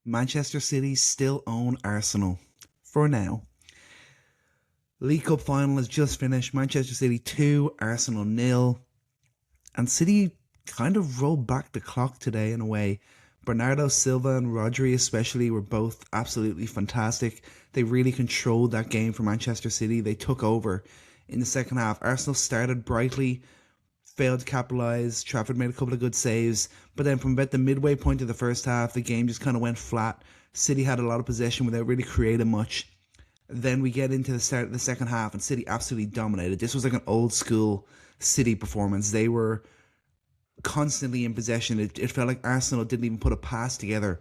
Manchester City still own Arsenal. For now. League Cup Final has just finished. Manchester City 2, Arsenal nil. And City kind of rolled back the clock today in a way. Bernardo Silva and Rodri especially were both absolutely fantastic. They really controlled that game for Manchester City. They took over in the second half. Arsenal started brightly, failed to capitalise. Trafford made a couple of good saves. But then from about the midway point of the first half, the game just kind of went flat. City had a lot of possession without really creating much. Then we get into the start of the second half and City absolutely dominated. This was like an old school City performance. They were constantly in possession. It felt like Arsenal didn't even put a pass together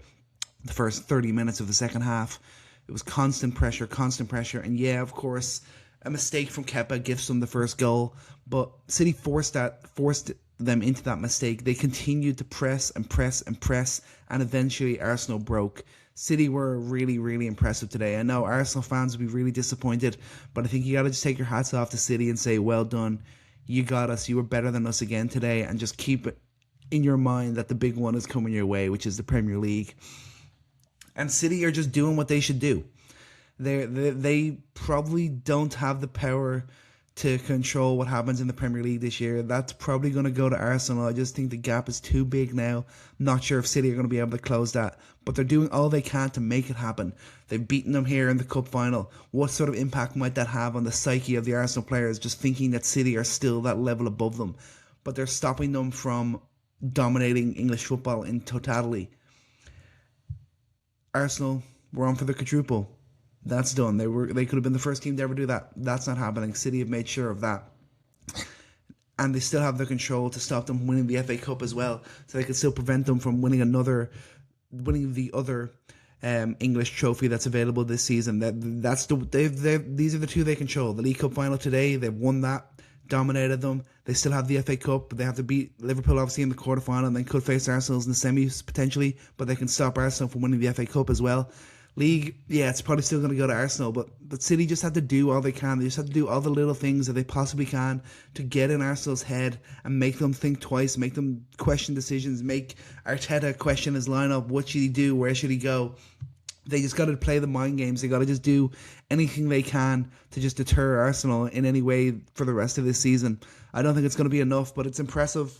the first 30 minutes of the second half. It was constant pressure. And yeah, of course, a mistake from Kepa gives them the first goal, but City forced them into that mistake. They continued to press, and eventually Arsenal broke. City were really, really impressive today. I know Arsenal fans will be really disappointed, but I think you got to just take your hats off to City and say, well done. You got us. You were better than us again today, and just keep it in your mind that the big one is coming your way, which is the Premier League. And City are just doing what they should do. They probably don't have the power to control what happens in the Premier League this year. That's probably going to go to Arsenal. I just think the gap is too big now. Not sure if City are going to be able to close that, but they're doing all they can to make it happen. They've beaten them here in the Cup Final. What sort of impact might that have on the psyche of the Arsenal players, just thinking that City are still that level above them? But they're stopping them from dominating English football in totality. Arsenal were on for the quadruple. That's done. They could have been the first team to ever do that. That's not happening. City have made sure of that. And they still have the control to stop them winning the FA Cup as well. So they can still prevent them from winning the other English trophy that's available this season. These are the two they control. The League Cup final today, they've won that, dominated them. They still have the FA Cup. They have to beat Liverpool obviously in the quarterfinal, and then could face Arsenal in the semis potentially, but they can stop Arsenal from winning the FA Cup as well. League, yeah, it's probably still going to go to Arsenal, but City just have to do all they can. They just have to do all the little things that they possibly can to get in Arsenal's head and make them think twice, make them question decisions, make Arteta question his lineup. What should he do? Where should he go? They just got to play the mind games. They got to just do anything they can to just deter Arsenal in any way for the rest of this season. I don't think it's going to be enough, but it's impressive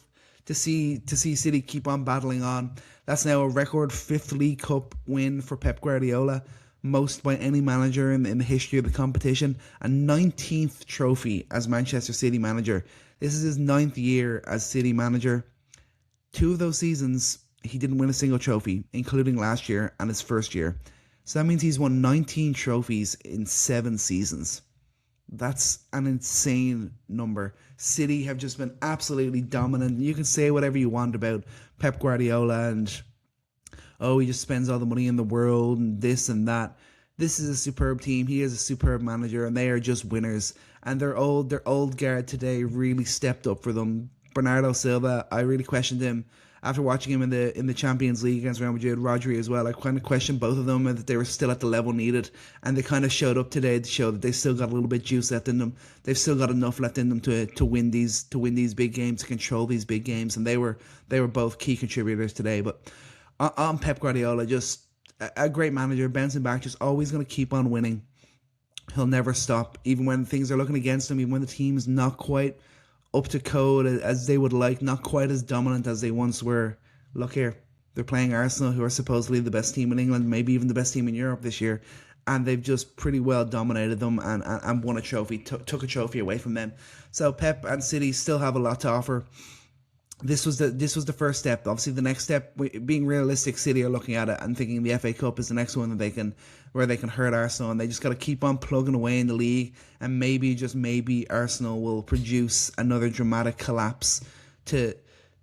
to see City keep on battling on. That's now a record 5th League Cup win for Pep Guardiola, most by any manager in the history of the competition, a 19th trophy as Manchester City manager. This is his 9th year as City manager. 2 of those seasons, he didn't win a single trophy, including last year and his first year. So that means he's won 19 trophies in 7 seasons. That's an insane number. City have just been absolutely dominant. You can say whatever you want about Pep Guardiola and, oh, he just spends all the money in the world and this and that. This is a superb team. He is a superb manager, and they are just winners. And their old guard today really stepped up for them. Bernardo Silva, I really questioned him after watching him in the Champions League against Real Madrid. Rodri as well. I kind of questioned both of them and that they were still at the level needed, and they kind of showed up today to show that they still got a little bit juice left in them. They've still got enough left in them to win these big games, to control these big games, and they were both key contributors today. But on Pep Guardiola, just a great manager, bouncing back, just always going to keep on winning. He'll never stop, even when things are looking against him, even when the team's not quite up to code as they would like, not quite as dominant as they once were. Look here, they're playing Arsenal, who are supposedly the best team in England, maybe even the best team in Europe this year, and they've just pretty well dominated them and won a trophy, took a trophy away from them. So Pep and City still have a lot to offer. This was the first step. Obviously, the next step, being realistic, City are looking at it and thinking the FA Cup is the next one that where they can hurt Arsenal, and they just got to keep on plugging away in the league, and maybe, just maybe, Arsenal will produce another dramatic collapse to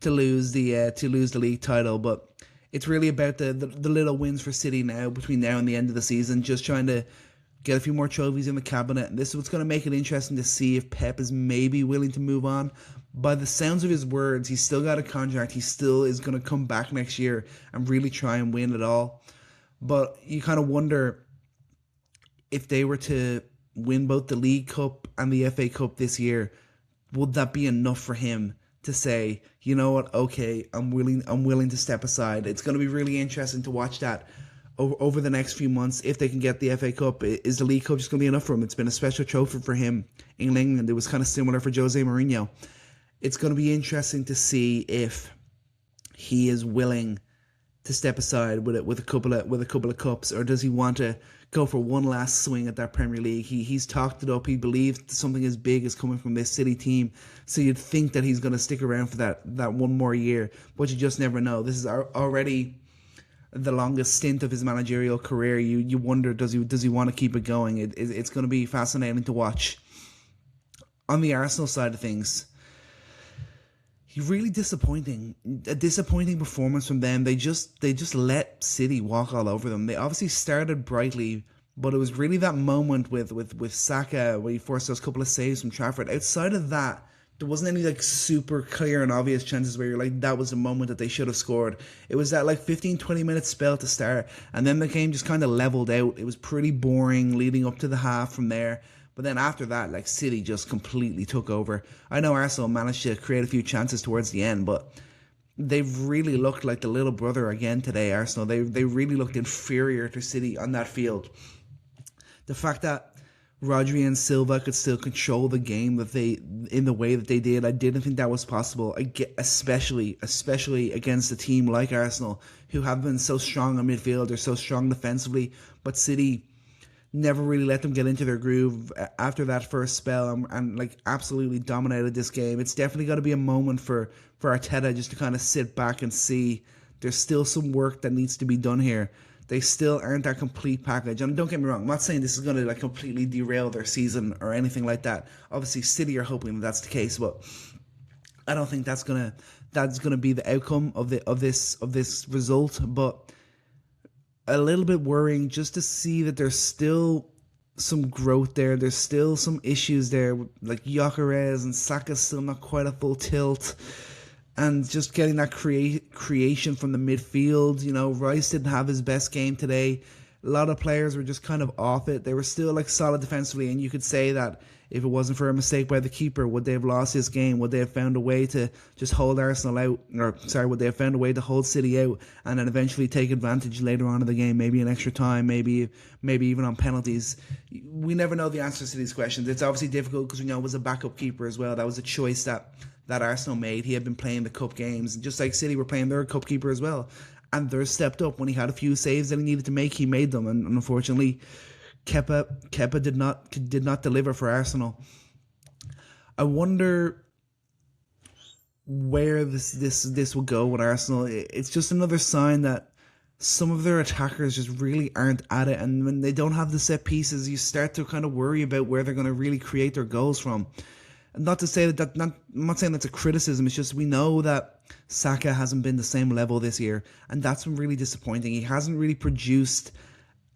lose the league title. But it's really about the little wins for City now, between now and the end of the season, just trying to get a few more trophies in the cabinet. And this is what's going to make it interesting to see if Pep is maybe willing to move on. By the sounds of his words, he's still got a contract. He still is going to come back next year and really try and win it all. But you kind of wonder if they were to win both the League Cup and the FA Cup this year, would that be enough for him to say, you know what, okay, I'm willing to step aside. It's going to be really interesting to watch that over the next few months, if they can get the FA Cup. Is the League Cup just going to be enough for him? It's been a special trophy for him in England. It was kind of similar for Jose Mourinho. It's going to be interesting to see if he is willing to step aside with a couple of cups, or does he want to go for one last swing at that Premier League? He's talked it up. He believes something as big is coming from this City team, so you'd think that he's going to stick around for that one more year, but you just never know. This is already the longest stint of his managerial career. You wonder, does he want to keep it going? It's going to be fascinating to watch. On the Arsenal side of things, really disappointing. A disappointing performance from them. They just let City walk all over them. They obviously started brightly, but it was really that moment with Saka where he forced those couple of saves from Trafford. Outside of that, there wasn't any like super clear and obvious chances where you're like, that was the moment that they should have scored. It was that like 15-20 minute spell to start, and then the game just kind of leveled out. It was pretty boring leading up to the half from there. But then after that, like, City just completely took over. I know Arsenal managed to create a few chances towards the end, but they've really looked like the little brother again today, Arsenal. They really looked inferior to City on that field. The fact that Rodri and Silva could still control the game in the way that they did, I didn't think that was possible. Especially against a team like Arsenal, who have been so strong on midfield, they're so strong defensively, but City never really let them get into their groove after that first spell, and like absolutely dominated this game. It's definitely got to be a moment for Arteta just to kind of sit back and see there's still some work that needs to be done here. They still aren't that complete package. And don't get me wrong, I'm not saying this is going to like completely derail their season or anything like that. Obviously, City are hoping that's the case, but I don't think that's gonna be the outcome of this result. But a little bit worrying just to see that there's still some growth there. There's still some issues there, like Gyökeres and Saka's still not quite at full tilt. And just getting that creation from the midfield. You know, Rice didn't have his best game today. A lot of players were just kind of off it. They were still like solid defensively, and you could say that if it wasn't for a mistake by the keeper, would they have lost this game? Would they have found a way to just hold Arsenal out? Would they have found a way to hold City out and then eventually take advantage later on in the game, maybe in extra time, maybe even on penalties? We never know the answers to these questions. It's obviously difficult because we know it was a backup keeper as well. That was a choice that Arsenal made. He had been playing the cup games, and just like City were playing their cup keeper as well. And they're stepped up when he had a few saves that he needed to make. He made them, and unfortunately, Kepa did not deliver for Arsenal. I wonder where this will go with Arsenal. It's just another sign that some of their attackers just really aren't at it, and when they don't have the set pieces, you start to kind of worry about where they're going to really create their goals from. Not to say I'm not saying that's a criticism. It's just we know that Saka hasn't been the same level this year, and that's been really disappointing. He hasn't really produced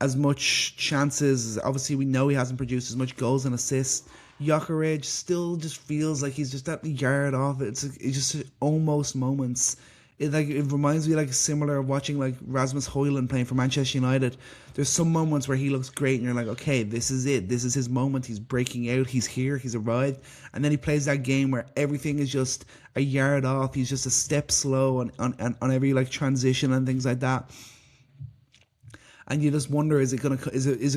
as much chances. Obviously, we know he hasn't produced as much goals and assists. Gyökeres still just feels like he's just that yard off. It's just almost moments. It reminds me like similar of watching like Rasmus Højlund playing for Manchester United. There's some moments where he looks great and you're like, okay, this is it. This is his moment. He's breaking out. He's here. He's arrived. And then he plays that game where everything is just a yard off. He's just a step slow on every like transition and things like that. And you just wonder, is it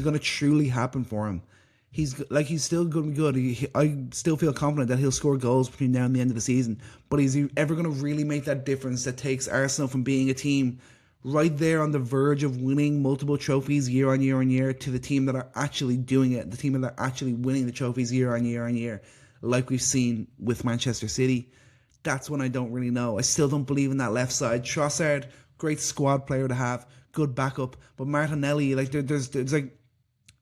gonna truly happen for him? He's still going to be good. I still feel confident that he'll score goals between now and the end of the season. But is he ever going to really make that difference that takes Arsenal from being a team right there on the verge of winning multiple trophies year on year on year to the team that are actually doing it, the team that are actually winning the trophies year on year on year, like we've seen with Manchester City? That's when I don't really know. I still don't believe in that left side. Trossard, great squad player to have, good backup. But Martinelli, like there's like,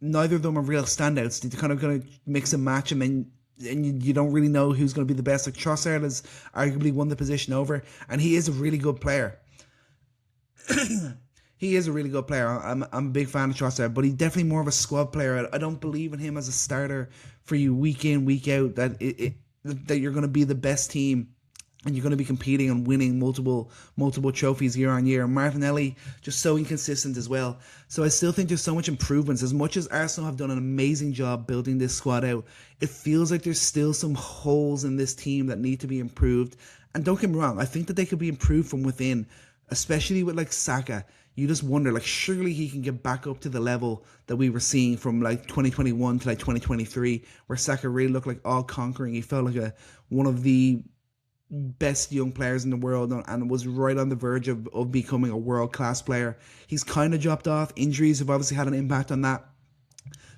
neither of them are real standouts. They're kind of going to mix and match, and you don't really know who's going to be the best. Like Trossard has arguably won the position over, and he is a really good player. He is a really good player. I'm a big fan of Trossard, but he's definitely more of a squad player. I don't believe in him as a starter for you week in, week out, that you're going to be the best team and you're going to be competing and winning multiple trophies year on year. Martinelli, just so inconsistent as well. So I still think there's so much improvements. As much as Arsenal have done an amazing job building this squad out, it feels like there's still some holes in this team that need to be improved. And don't get me wrong, I think that they could be improved from within, especially with like Saka. you just wonder, like, surely he can get back up to the level that we were seeing from like 2021 to like 2023, where Saka really looked like all conquering. He felt like one of the best young players in the world and was right on the verge of becoming a world class player. He's kind of dropped off. Injuries have obviously had an impact on that.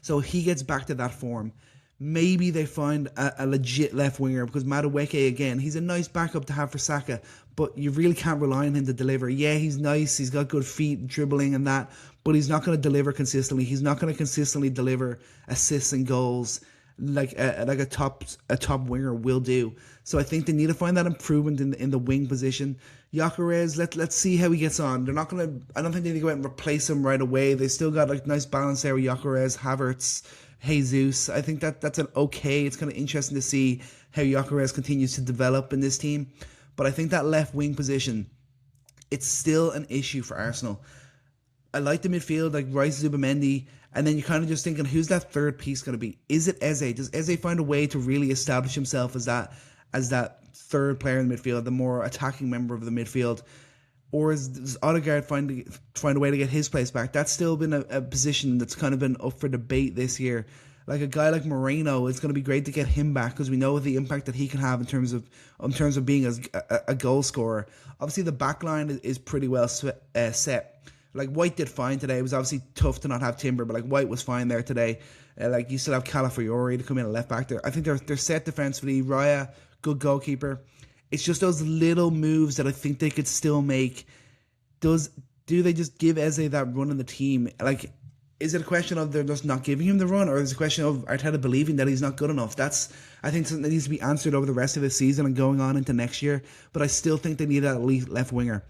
So he gets back to that form. Maybe they find a legit left winger, because Madueke, again, he's a nice backup to have for Saka, but you really can't rely on him to deliver. Yeah, he's nice, he's got good feet, dribbling and that, but he's not going to deliver consistently. He's not going to consistently deliver assists and goals like a top winger will do. So I think they need to find that improvement in the wing position. Gyökeres, let's see how he gets on. They're not going to. I don't think they need to go out and replace him right away. They still got like nice balance there with Gyökeres, Havertz, Jesus. I think that's an okay. It's kind of interesting to see how Gyökeres continues to develop in this team. But I think that left wing position, it's still an issue for Arsenal. I like the midfield, like Rice, Zubimendi, and then you're kind of just thinking, who's that third piece going to be? Is it Eze? Does Eze find a way to really establish himself as that third player in the midfield, the more attacking member of the midfield? Or does Odegaard find a way to get his place back? That's still been a position that's kind of been up for debate this year. Like a guy like Moreno, it's going to be great to get him back, because we know the impact that he can have in terms of being a goal scorer. Obviously, the back line is pretty well set. Like White did fine today. It was obviously tough to not have Timber, but like White was fine there today. Like you still have Calafiori to come in at left back there. I think they're set defensively. Raya, good goalkeeper. It's just those little moves that I think they could still make. Do they just give Eze that run in the team? Like, is it a question of they're just not giving him the run, or is it a question of Arteta believing that he's not good enough? That's, I think, something that needs to be answered over the rest of the season and going on into next year. But I still think they need that elite left winger,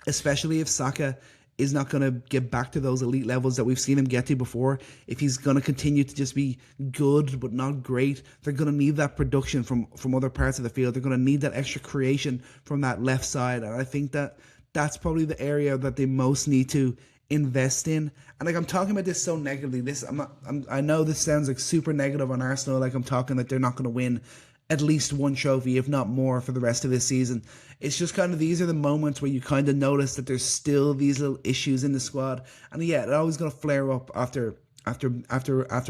especially if Saka is not going to get back to those elite levels that we've seen him get to before. If he's going to continue to just be good but not great, they're going to need that production from other parts of the field. They're going to need that extra creation from that left side. And I think that's probably the area that they most need to invest in. And like, I'm talking about this so negatively. I know this sounds like super negative on Arsenal. Like I'm talking that they're not going to win at least one trophy, if not more, for the rest of this season. It's just kind of, these are the moments where you kind of notice that there's still these little issues in the squad, and yeah, they're always going to flare up after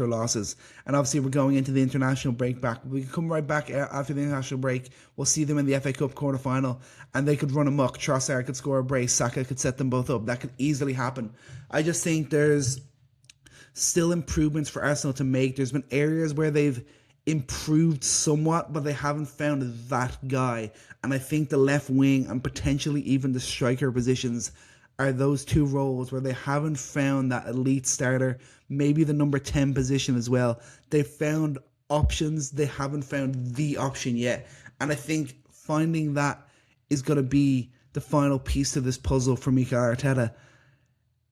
losses. And obviously, we're going into the international break back. We can come right back after the international break. We'll see them in the FA Cup quarter final, and they could run amok. Trossard could score a brace. Saka could set them both up. That could easily happen. I just think there's still improvements for Arsenal to make. There's been areas where they've improved somewhat, but they haven't found that guy. And I think the left wing and potentially even the striker positions are those two roles where they haven't found that elite starter. Maybe the number 10 position as well. They've found options. They haven't found the option yet. And I think finding that is going to be the final piece to this puzzle for Mikel Arteta.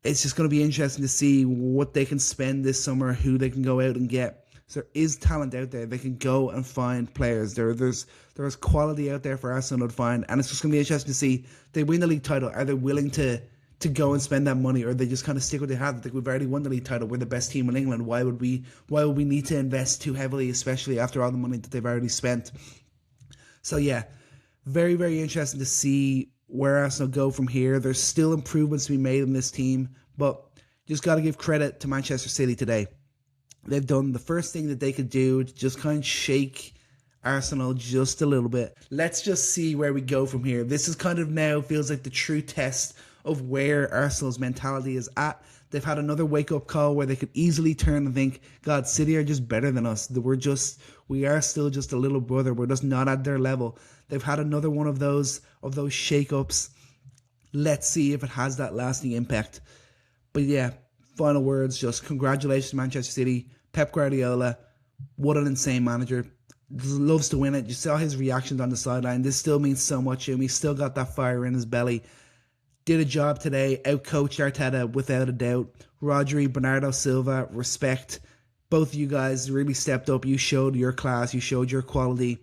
It's just going to be interesting to see what they can spend this summer, who they can go out and get. So there is talent out there. They can go and find players. There's quality out there for Arsenal to find, and it's just going to be interesting to see. They win the league title. Are they willing to go and spend that money, or they just kind of stick with what they have? Like, we've already won the league title. We're the best team in England. Why would we need to invest too heavily, especially after all the money that they've already spent? So yeah, very, very interesting to see where Arsenal go from here. There's still improvements to be made in this team, but just got to give credit to Manchester City today. They've done the first thing that they could do to just kind of shake Arsenal just a little bit. Let's just see where we go from here. This is kind of now feels like the true test of where Arsenal's mentality is at. They've had another wake-up call where they could easily turn and think, God, City are just better than us. We are still just a little brother. We're just not at their level. They've had another one of those shake-ups. Let's see if it has that lasting impact. But yeah, final words, just congratulations to Manchester City. Pep Guardiola, what an insane manager. Loves to win it. You saw his reactions on the sideline. This still means so much to him. He's still got that fire in his belly. Did a job today. Outcoached Arteta without a doubt. Rodri, Bernardo Silva, respect. Both of you guys really stepped up. You showed your class. You showed your quality.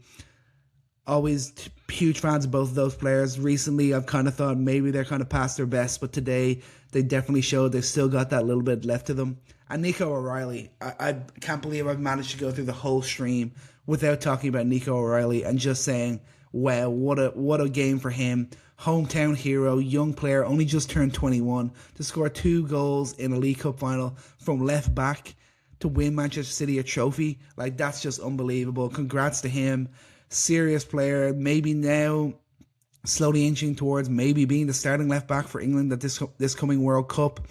Always huge fans of both of those players. Recently, I've kind of thought maybe they're kind of past their best, but today they definitely showed they've still got that little bit left to them. And Nico O'Reilly, I can't believe I've managed to go through the whole stream without talking about Nico O'Reilly and just saying wow, what a game for him. Hometown hero, young player, only just turned 21, to score 2 goals in a League Cup final from left back to win Manchester City a trophy. Like, that's just unbelievable. Congrats to him. Serious player. Maybe now slowly inching towards maybe being the starting left back for England at this coming World Cup.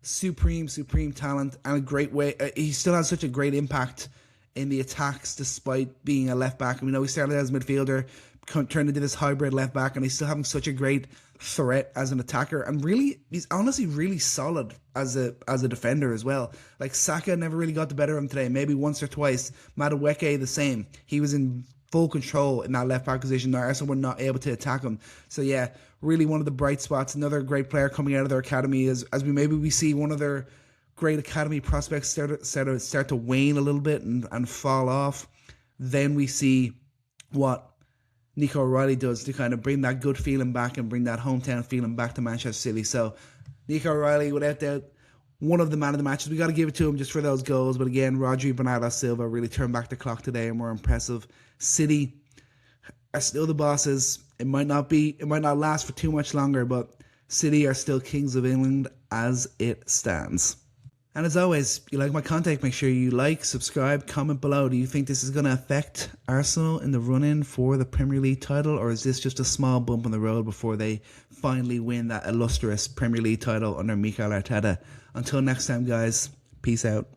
Supreme talent and a great way. He still has such a great impact in the attacks despite being a left back. We know he started as a midfielder, turned into this hybrid left back, and he's still having such a great threat as an attacker. And really, he's honestly really solid as a defender as well. Like, Saka never really got the better of him today, maybe once or twice. Madueke the same. He was in full control in that left back position. Arsenal were not able to attack him. So yeah, really one of the bright spots. Another great player coming out of their academy as we see one of their great academy prospects start to wane a little bit and fall off. Then we see what Nico O'Reilly does to kind of bring that good feeling back and bring that hometown feeling back to Manchester City. So Nico O'Reilly, without doubt, one of the man of the matches. We got to give it to him just for those goals. But again, Rodri, Bernardo Silva really turned back the clock today and were impressive. City are still the bosses. It might not last for too much longer, but City are still kings of England as it stands. And as always, if you like my content, make sure you like, subscribe, comment below. Do you think this is going to affect Arsenal in the run-in for the Premier League title, or is this just a small bump on the road before they finally win that illustrious Premier League title under Mikel Arteta? Until next time, guys, peace out.